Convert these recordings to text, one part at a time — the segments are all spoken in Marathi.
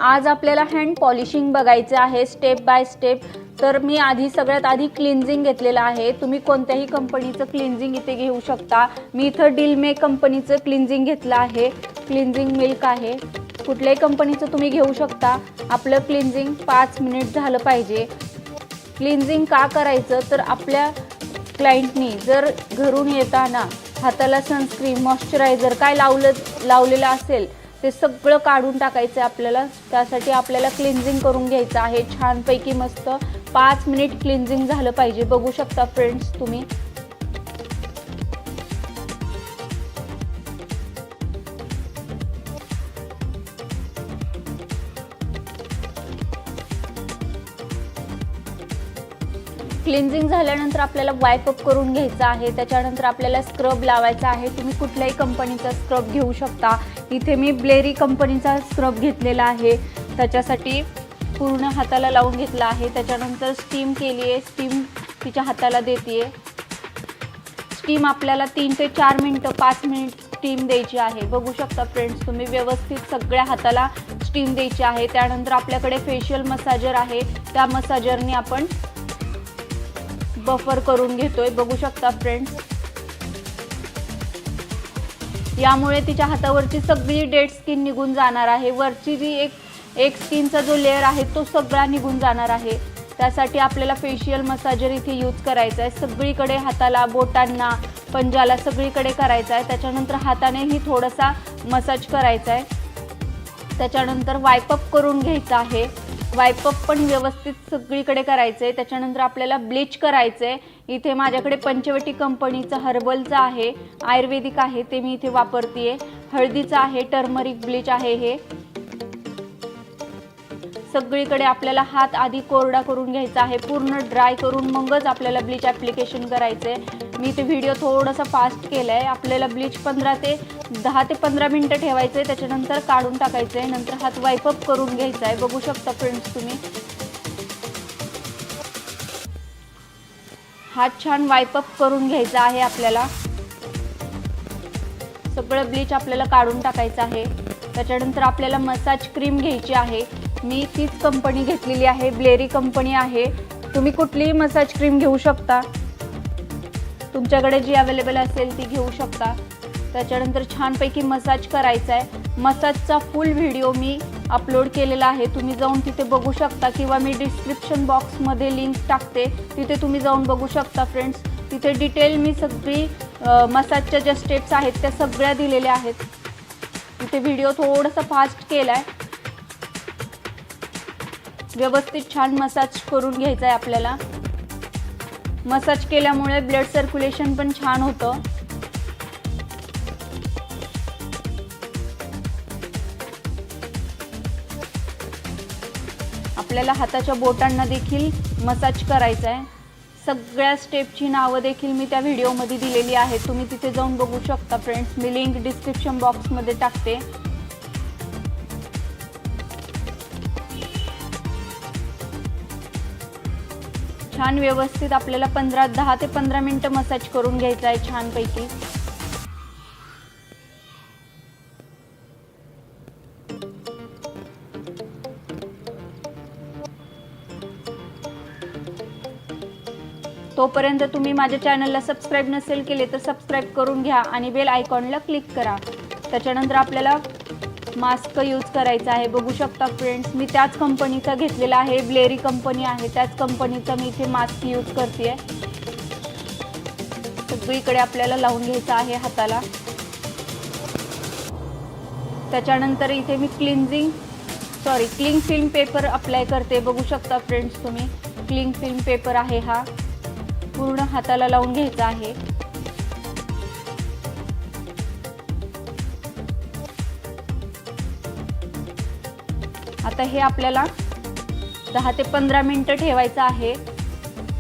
आज आपल्याला हँड पॉलिशिंग बघायचं आहे स्टेप बाय स्टेप। तर मी सगळ्यात आधी क्लिन्झिंग घेतलेलं आहे। तुम्ही कोणत्याही कंपनीचं क्लिन्झिंग इथे घेऊ शकता। मी इथं डिलमे कंपनीचं क्लिन्झिंग घेतलं आहे। क्लिन्झिंग मिल्क आहे, कुठल्याही कंपनीचं तुम्ही घेऊ शकता। आपलं क्लिन्झिंग 5 मिनिट झालं पाहिजे। क्लिन्झिंग का करायचं तर आपल्या क्लायंटनी जर घरून येताना हाताला सनस्क्रीन मॉइश्चरायझर काय लावलेलं असेल ते सगळं काढून टाकायचं आपल्याला। त्यासाठी आपल्याला क्लिन्झिंग करून घ्यायचं आहे छानपैकी मस्त। 5 मिनिट क्लिन्झिंग झालं पाहिजे। बघू शकता फ्रेंड्स तुम्ही। क्लिन्झिंग झाल्यानंतर आपल्याला वाइप अप करून घ्यायचं आहे। त्याच्यानंतर आपल्याला स्क्रब लावायचा आहे। तुम्ही कुठल्याही कंपनीचा स्क्रब घेऊ शकता। इथे मी ब्लेरी कंपनीचा स्क्रब घेतलेला आहे। त्याच्यासाठी पूर्ण हाताला लावून घेतला आहे। त्याच्यानंतर स्टीम केली आहे। स्टीम तिच्या हाताला देते। स्टीम आपल्याला 3 ते 4 मिनिटं 5 मिनिट स्टीम द्यायची आहे। बघू शकता फ्रेंड्स तुम्ही व्यवस्थित सगळ्या हाताला स्टीम द्यायची आहे। त्यानंतर आपल्याकडे फेशियल मसाजर आहे, त्या मसाजरने आपण बफर करून घेतोय। बघू शकता फ्रेंड्स, यामुळे तिच्या हातावरची सगळी डेड स्किन निघून जाणार आहे। वरची जी एक स्किनचा जो लेयर आहे तो सगळा निघून जाणार आहे। त्यासाठी आपल्याला फेशियल मसाजर इथे यूज करायचा आहे। सगळीकडे हाताला, बोटांना, पंजाला सगळीकडे करायचा आहे। त्याच्यानंतर हातानेही थोडासा मसाज करायचा आहे। त्याच्यानंतर वाइप अप करून घ्यायचा आहे। वाइप अप पण व्यवस्थित सगळीकडे करायचं आहे। त्याच्यानंतर आपल्याला ब्लीच करायचं आहे। इथे माझ्याकडे पंचवटी कंपनीचं हर्बलचं आहे, आयुर्वेदिक आहे, ते मी इथे वापरते। हळदीचं आहे, टर्मरिक ब्लीच आहे। हे सगळीकडे आपल्याला हात आधी कोरडा करून घ्यायचा आहे, पूर्ण ड्राय करून मगच आपल्याला ब्लीच ॲप्लिकेशन करायचं आहे। मी इथे व्हिडिओ थोडासा फास्ट केला आहे। आपल्याला ब्लीच 10 ते 15 मिनिटं ठेवायचं आहे। त्याच्यानंतर काढून टाकायचं आहे। नंतर हात वाइप अप करून घ्यायचा आहे। बघू शकता फ्रेंड्स तुम्ही, हात छान वाइप अप करून घ्यायचा आहे। आपल्याला सगळं ब्लीच आपल्याला काढून टाकायचं आहे। त्याच्यानंतर आपल्याला मसाज क्रीम घ्यायची आहे। मी तीच कंपनी घेतलेली आहे, ब्लेरी कंपनी आहे। तुम्ही कुठलीही मसाज क्रीम घेऊ शकता, तुमच्याकडे जी अवेलेबल असेल ती घेऊ शकता। त्याच्यानंतर छानपैकी मसाज करायचा आहे। मसाजचा फुल व्हिडिओ मी अपलोड केलेला आहे, तुम्ही जाऊन तिथे बघू शकता, किंवा मी डिस्क्रिप्शन बॉक्समध्ये लिंक टाकते, तिथे तुम्ही जाऊन बघू शकता फ्रेंड्स। तिथे डिटेल मी सगळी मसाजच्या ज्या स्टेप्स आहेत त्या सगळ्या दिलेल्या आहेत। तिथे व्हिडिओ थोडासा फास्ट केला आहे। व्यवस्थित छान मसाज करून घ्यायचा आहे आपल्याला। मसाज केल्यामुळे ब्लड सर्क्युलेशन पण छान होतं। आपल्याला हाताच्या बोटांना देखील मसाज करायचा आहे। सगळ्या स्टेपची नावं देखील मी त्या व्हिडिओमध्ये दिलेली आहेत, तुम्ही तिथे जाऊन बघू शकता फ्रेंड्स। मी लिंक डिस्क्रिप्शन बॉक्समध्ये टाकते। छान व्यवस्थित आपल्याला 10 ते 15 मिनिटं मसाज करून घ्यायचा आहे छानपैकी। तोपर्यंत तुम्ही माझ्या चॅनलला सबस्क्राईब नसेल केले तर सबस्क्राईब करून घ्या आणि बेल आयकॉनला क्लिक करा। त्याच्यानंतर आपल्याला मास्क यूज करायचा आहे। बघू शकता फ्रेंड्स, मी त्याच कंपनीचा घेतलेला आहे, ब्लेरी कंपनी आहे, त्याच कंपनीचा मी इथे मास्क यूज करते। सगळीकडे आपल्याला लावून घ्यायचा आहे हाताला। त्याच्यानंतर इथे मी क्लिंग फिल्म पेपर अप्लाय करते। बघू शकता फ्रेंड्स तुम्ही, क्लिंग फिल्म पेपर आहे हा, पूर्ण हाताला लावून घ्यायचा आहे। आता हे आपल्याला 10 ते 15 मिनिटं ठेवायचं आहे।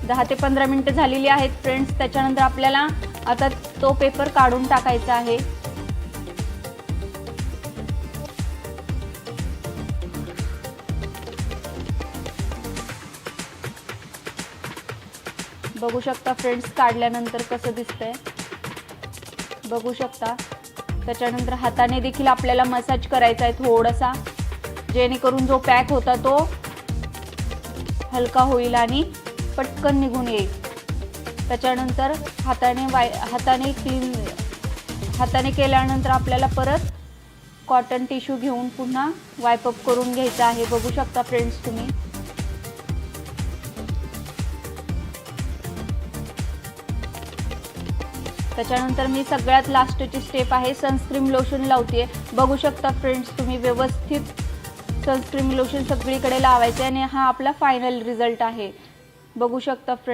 10 ते 15 मिनिटं झालेली आहेत फ्रेंड्स। त्याच्यानंतर आपल्याला आता तो पेपर काढून टाकायचा आहे। बघू शकता फ्रेंड्स काढल्यानंतर कसं दिसतंय, बघू शकता। त्याच्यानंतर हाताने देखील आपल्याला मसाज करायचा आहे थोडासा, जेणेकरून जो पॅक होता तो हलका होईल आणि पटकन निघून येईल. त्याच्यानंतर हाताने केल्यानंतर आपल्याला परत कॉटन टिश्यू घेऊन पुन्हा वाइप अप करून घ्यायचं आहे. बघू शकता फ्रेंड्स तुम्ही. त्याच्यानंतर मी सगळ्यात लास्टची स्टेप आहे सनस्क्रीन लोशन लावते. बघू शकता फ्रेंड्स तुम्ही, व्यवस्थित सनस्क्रीन लोशन सगळीकडे लावायचे आणि हा आपला फायनल रिझल्ट आहे. बघू शकता फ्रेंड्स.